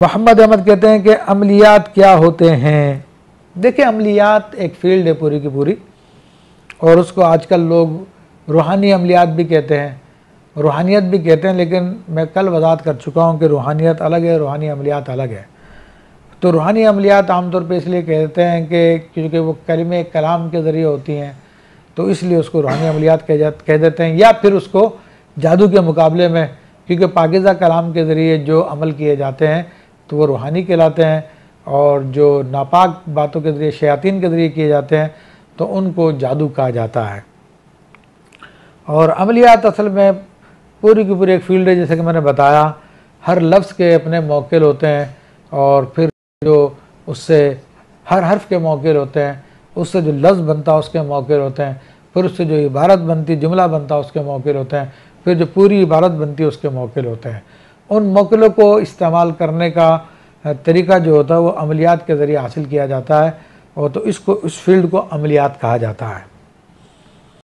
मोहम्मद अहमद कहते हैं कि अमलियात क्या होते हैं। देखिए, अमलियात एक फील्ड है पूरी की पूरी, और उसको आजकल लोग रूहानी अमलियात भी कहते हैं, रूहानियत भी कहते हैं, लेकिन मैं कल वजाहत कर चुका हूँ कि रूहानियत अलग है, रूहानी अमलियात अलग है। तो रूहानी अमलियात आमतौर पे इसलिए कहते हैं कि क्योंकि वो कलिमे कलाम के ज़रिए होती हैं, तो इसलिए उसको रूहानी अमलियात कह देते हैं, या फिर उसको जादू के मुकाबले में, क्योंकि पाकीज़ा कलाम के ज़रिए जो अमल किए जाते हैं तो वो रूहानी कहलाते हैं, और जो नापाक बातों के ज़रिए शयातीन के ज़रिए किए जाते हैं तो उनको जादू कहा जाता है। और अमलियात असल में पूरी की पूरी एक फील्ड है, जैसे कि मैंने बताया, हर लफ्ज़ के अपने मौक़िल होते हैं, और फिर जो उससे हर हर्फ के मौक़िल होते हैं, उससे जो लफ्ज़ बनता है उसके मौक़िल होते हैं, फिर उससे जो इबारत बनती, जुमला बनता है उसके मौक़िल होते हैं, फिर जो पूरी इबारत बनती है उसके मौक़िल होते हैं। उन मौक़िलों को इस्तेमाल करने का तरीका जो होता है वो अमलियात के ज़रिए हासिल किया जाता है, और तो इसको, इस फील्ड को अमलियात कहा जाता है।